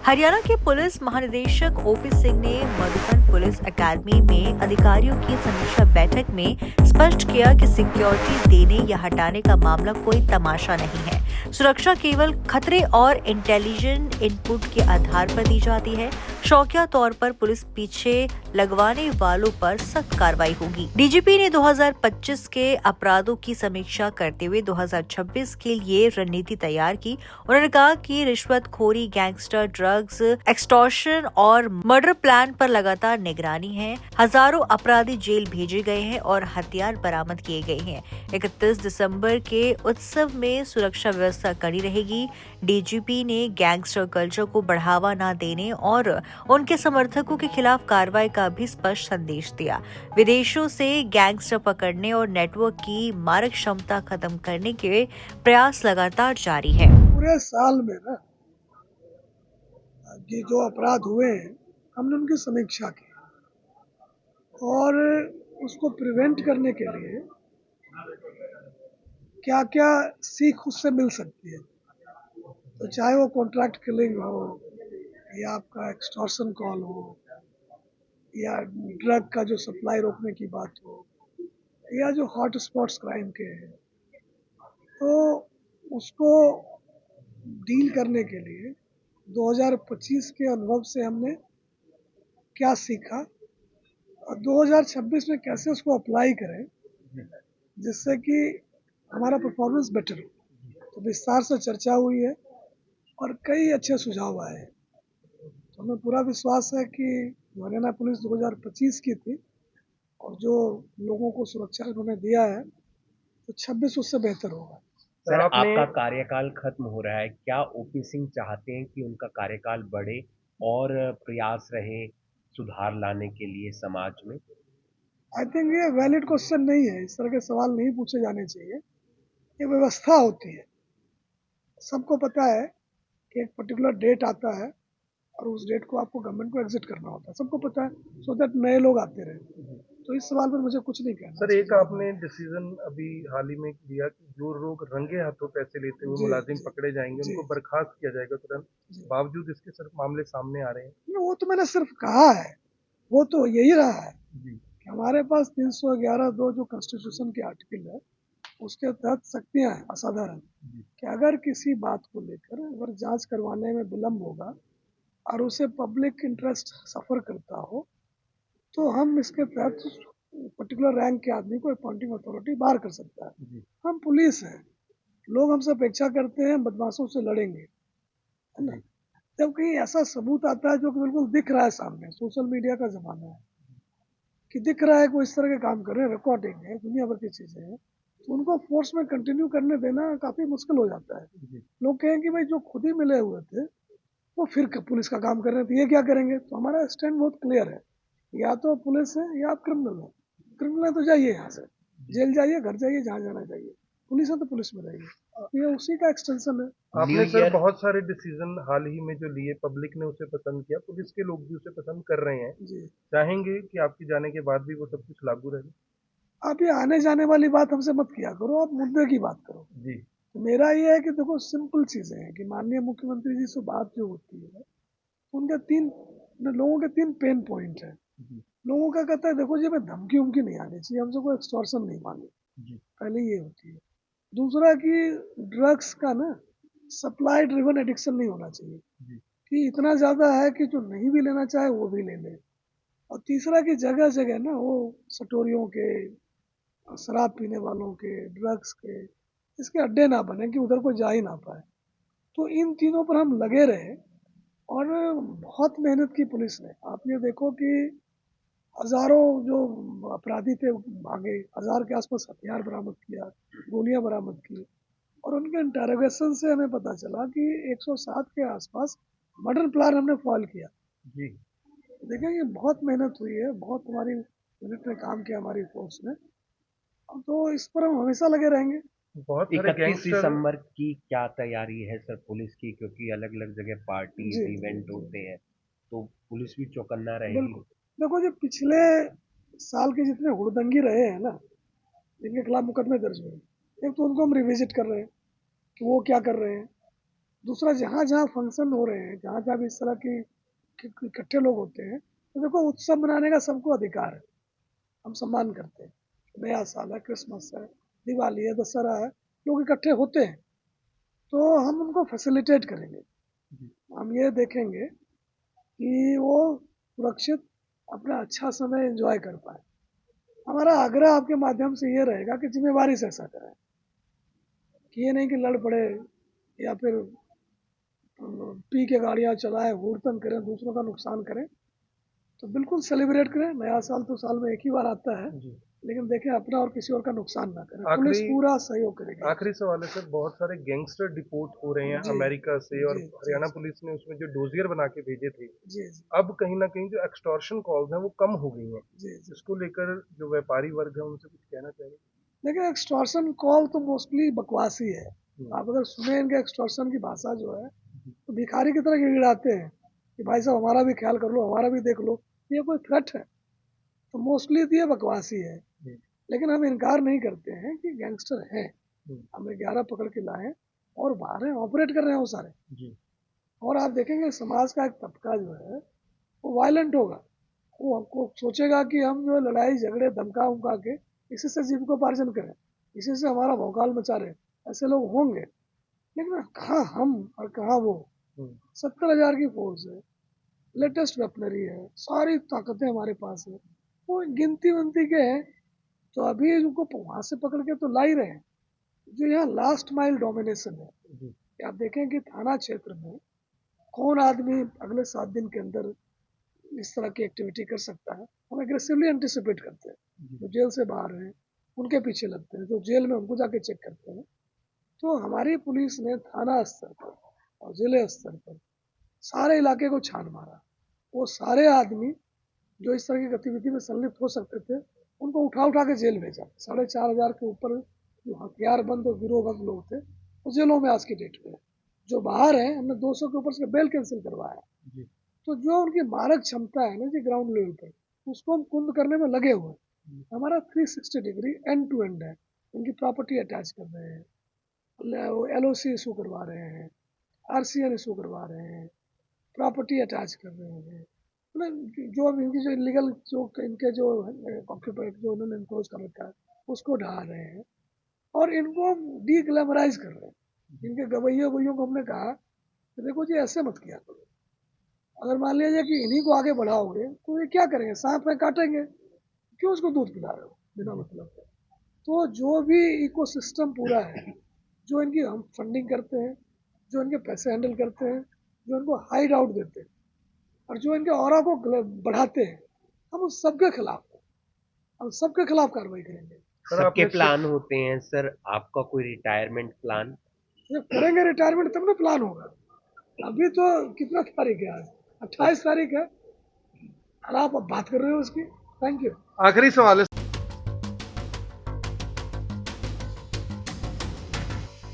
हरियाणा के पुलिस महानिदेशक ओपी सिंह ने मधुबन पुलिस एकेडमी में अधिकारियों की समीक्षा बैठक में स्पष्ट किया कि सिक्योरिटी देने या हटाने का मामला कोई तमाशा नहीं है। सुरक्षा केवल खतरे और इंटेलिजेंट इनपुट के आधार पर दी जाती है। शौकिया तौर पर पुलिस पीछे लगवाने वालों पर सख्त कार्रवाई होगी। डीजीपी ने 2025 के अपराधों की समीक्षा करते हुए 2026 के लिए रणनीति तैयार की। उन्होंने कहा कि रिश्वतखोरी, गैंगस्टर, ड्रग्स, एक्सटॉर्शन और मर्डर प्लान पर लगातार निगरानी है। हजारों अपराधी जेल भेजे गए हैं और हथियार बरामद किए गए हैं। 31 दिसंबर के उत्सव में सुरक्षा व्यवस्था कड़ी रहेगी। डीजीपी ने गैंगस्टर कल्चर को बढ़ावा न देने और उनके समर्थकों के खिलाफ कार्रवाई का भी स्पष्ट संदेश दिया। विदेशों से गैंगस्टर पकड़ने और नेटवर्क की मारक क्षमता खत्म करने के प्रयास लगातार जारी है। पूरे साल में ना ये जो अपराध हुए हैं, हमने उनकी समीक्षा की और उसको प्रिवेंट करने के लिए क्या क्या सीख उससे मिल सकती है। तो चाहे वो कॉन्ट्रैक्ट किलिंग हो या आपका एक्सटॉर्शन कॉल हो या ड्रग का जो सप्लाई रोकने की बात हो या जो हॉट स्पॉट्स क्राइम के हैं, तो उसको डील करने के लिए 2025 के अनुभव से हमने क्या सीखा और 2026 में कैसे उसको अप्लाई करें जिससे कि हमारा परफॉर्मेंस बेटर हो। तो विस्तार से चर्चा हुई है और कई अच्छे सुझाव आए हैं। तो हमें पूरा विश्वास है कि हरियाणा पुलिस 2025 की थी और जो लोगों को सुरक्षा उन्होंने दिया है तो 26 उससे बेहतर होगा। सर, आपका कार्यकाल खत्म हो रहा है, क्या ओपी सिंह चाहते हैं कि उनका कार्यकाल बढ़े और प्रयास रहे सुधार लाने के लिए समाज में? आई थिंक ये वैलिड क्वेश्चन नहीं है, इस तरह के सवाल नहीं पूछे जाने चाहिए। ये व्यवस्था होती है, सबको पता है कि एक पर्टिकुलर डेट आता है और उस डेट को आपको गवर्नमेंट को एग्जिट करना होता है, सबको पता है, सो दैट नए लोग आते रहे। तो इस सवाल पर मुझे कुछ नहीं कहना। सर, एक आपने डिसीजन अभी हाल ही में लिया कि जो लोग रंगे हाथों पैसे लेते हुए मुलाजिम पकड़े जाएंगे उनको बर्खास्त किया जाएगा तुरंत, बावजूद इसके सर मामले सामने आ रहे हैं। वो तो मैंने सिर्फ कहा है, वो तो यही रहा है कि हमारे पास 311(2) जो कॉन्स्टिट्यूशन के आर्टिकल है उसके तहत शक्तियां हैं असाधारण कि अगर किसी बात को लेकर अगर जांच करवाने में विलम्ब होगा और उसे पब्लिक इंटरेस्ट सफर करता हो तो हम इसके तहत पर्टिकुलर रैंक के आदमी को अपॉइंटिंग अथॉरिटी बाहर कर सकता है। हम पुलिस हैं, लोग हमसे अपेक्षा करते हैं बदमाशों से लड़ेंगे, है ना। जब कहीं ऐसा सबूत आता है जो कि बिल्कुल दिख रहा है सामने, सोशल मीडिया का जमाना है कि दिख रहा है कोई इस तरह के काम कर रहे हैं, रिकॉर्डिंग है, दुनिया भर की चीजें हैं, तो उनको फोर्स में कंटिन्यू करने देना काफी मुश्किल हो जाता है। लोग कहें कि भाई जो खुद ही मिले हुए थे वो फिर पुलिस का काम कर रहे हैं तो ये क्या करेंगे। तो हमारा स्टैंड बहुत क्लियर है, या तो पुलिस है या आप क्रिमिनल है। क्रिमिनल है तो जाइए यहाँ से, जेल जाइए, घर जाइए, जहाँ जाना चाहिए। पुलिस है तो पुलिस में रहिए, ये उसी का एक्सटेंशन है। आपने सर बहुत सारे डिसीजन हाल ही में जो लिए, पब्लिक ने उसे पसंद किया, पुलिस के लोग भी उसे पसंद कर रहे हैं जी। चाहेंगे कि आपके जाने के बाद भी वो सब कुछ लागू रहे? आप ये आने जाने वाली बात हमसे मत किया करो, आप मुद्दे की बात करो जी। तो मेरा ये है कि देखो सिंपल चीजें हैं कि माननीय मुख्यमंत्री जी से बात जो होती है उनके लोगों के तीन पेन पॉइंट है। लोगों का कहता है देखो जी हमें धमकी उमकी नहीं आनी चाहिए, हमसे कोई एक्सटॉर्शन नहीं मांगे, पहले ये होती है। दूसरा कि ड्रग्स का ना सप्लाई ड्रिवन एडिक्शन नहीं होना चाहिए कि इतना ज्यादा है कि जो नहीं भी लेना चाहे वो भी ले ले। और तीसरा कि जगह जगह ना वो सटोरियों के, शराब पीने वालों के, ड्रग्स के इसके अड्डे ना बने कि उधर कोई जा ही ना पाए। तो इन तीनों पर हम लगे रहे और बहुत मेहनत की पुलिस ने। आप ये देखो कि हजारों जो अपराधी थे भागे, 1000 के आसपास हथियार बरामद किया, गोलियां बरामद की और उनके इंटरोगेशन से हमें पता चला कि 107 के आसपास मर्डर प्लान हमने फॉल किया जी। देखें ये बहुत मेहनत हुई है, बहुत हमारी यूनिट ने काम किया, हमारी फोर्स ने, तो इस पर हम हमेशा लगे रहेंगे। बहुत 31 दिसंबर की क्या तैयारी है सर पुलिस की, क्योंकि अलग अलग जगह पार्टी इवेंट होते हैं, तो पुलिस भी चौकन्ना रहेगी? देखो जी पिछले साल के जितने हुड़दंगी रहे हैं ना, जिनके खिलाफ मुकदमे दर्ज हुए, एक तो उनको हम रिविजिट कर रहे हैं कि वो क्या कर रहे हैं, दूसरा, जहाँ जहाँ फंक्शन हो रहे हैं, जहाँ जहाँ भी इस तरह की इकट्ठे लोग होते हैं, तो देखो उत्सव मनाने का सबको अधिकार है, हम सम्मान करते हैं। नया साल है, क्रिसमस है, दिवाली है, दशहरा है, लोग इकट्ठे होते हैं, तो हम उनको फैसिलिटेट करेंगे। हम ये देखेंगे कि वो सुरक्षित अपना अच्छा समय एंजॉय कर पाए। हमारा आग्रह आपके माध्यम से ये रहेगा कि जिम्मेवारी से ऐसा करें, कि ये नहीं कि लड़ पड़े या फिर पी के गाड़ियाँ चलाएं, हुड़दंग करें, दूसरों का नुकसान करें। तो बिल्कुल सेलिब्रेट करें, नया साल तो साल में एक ही बार आता है, लेकिन देखें अपना और किसी और का नुकसान ना करें। पुलिस पूरा सहयोग करेगी। आखिरी सवाल है सर, बहुत सारे गैंगस्टर डिपोर्ट हो रहे हैं अमेरिका से, और हरियाणा पुलिस ने उसमें जो डोजियर बना के भेजे थे, अब कहीं ना कहीं जो एक्सटॉर्शन कॉल्स हैं वो कम हो गई हैं। इसको लेकर जो व्यापारी वर्ग है उनसे कुछ कहना चाहिए? देखिए, एक्सटॉर्शन कॉल तो मोस्टली बकवासी है। आप अगर सुने इनके एक्सटॉर्शन की भाषा जो है, तो भिखारी की तरह गिड़गिड़ाते हैं कि भाई साहब हमारा भी ख्याल कर लो, हमारा भी देख लो। ये कोई थ्रेट है? तो मोस्टली तो ये बकवासी है। लेकिन हम इनकार नहीं करते हैं कि गैंगस्टर हैं। हमने 11 पकड़ के लाए और बाहर हैं, ऑपरेट कर रहे हैं वो सारे। और आप देखेंगे समाज का एक तबका जो है वो वायलेंट होगा, वो हमको सोचेगा कि हम जो लड़ाई झगड़े धमका उमका के इसी से जीविकोपार्जन करें, इसी से हमारा भौकाल मचा रहे, ऐसे लोग होंगे। लेकिन कहाँ हम और कहाँ वो। 70,000 की फोर्स है, लेटेस्ट वेपनरी है, सारी ताकतें हमारे पास है, वो गिनती विनती के हैं। तो अभी उनको वहां से पकड़ के तो ला ही रहे हैं। जो यहाँ लास्ट माइल डोमिनेशन है, कि आप देखें कि थाना क्षेत्र में कौन आदमी अगले 7 दिन के अंदर इस तरह की एक्टिविटी कर सकता है, हम एग्रेसिवली एंटिसिपेट करते हैं। जो जेल से बाहर हैं उनके पीछे लगते हैं, जो जेल में उनको जाके चेक करते हैं। तो हमारी पुलिस ने थाना स्तर पर और जिले स्तर पर सारे इलाके को छान मारा। वो सारे आदमी जो इस तरह की गतिविधि में संलिप्त हो सकते थे, उनको उठा उठा के जेल भेजा। 4,500 के ऊपर जो हथियारबंद और गिरोहबंद लोग थे वो जेलों में आज की डेट में। जो बाहर हैं, हमने 200 के ऊपर से बेल कैंसिल करवाया। तो जो उनकी मारक क्षमता है ना जी ग्राउंड लेवल पर, उसको हम कुंद करने में लगे हुए हैं। हमारा 360 डिग्री एंड टू एंड है। उनकी प्रॉपर्टी अटैच कर रहे हैं, LOC इशू करवा रहे हैं, RCN इशू करवा रहे हैं, प्रॉपर्टी अटैच कर रहे हैं। मतलब जो इनकी जो इलीगल जो इनके जो ऑक्यूपाइड जो उन्होंने इम्पोज कर रखा है उसको ढा रहे हैं और इनको डी ग्लैमराइज कर रहे हैं। इनके गवैयों को हमने कहा कि देखो जी ऐसे मत किया करो। अगर मान लीजिए कि इन्हीं को आगे बढ़ाओगे तो ये क्या करेंगे, सांप में काटेंगे, क्यों उसको दूध पिला रहे हो बिना मतलब के। तो जो भी इकोसिस्टम पूरा है, जो इनकी हम फंडिंग करते हैं, जो इनके पैसे हैंडल करते हैं, जो इनको हाइड आउट देते हैं और जो इनके ऑरा को बढ़ाते हैं, हम उस सबके खिलाफ हम सबके खिलाफ कार्रवाई करेंगे। सबके प्लान होते हैं सर, आपका कोई रिटायरमेंट प्लान? जब करेंगे रिटायरमेंट तब ना प्लान होगा। अभी तो कितना तारीख है आज, 28 तारीख है और आप अब बात कर रहे हो उसकी। Thank you. आखिरी सवाल है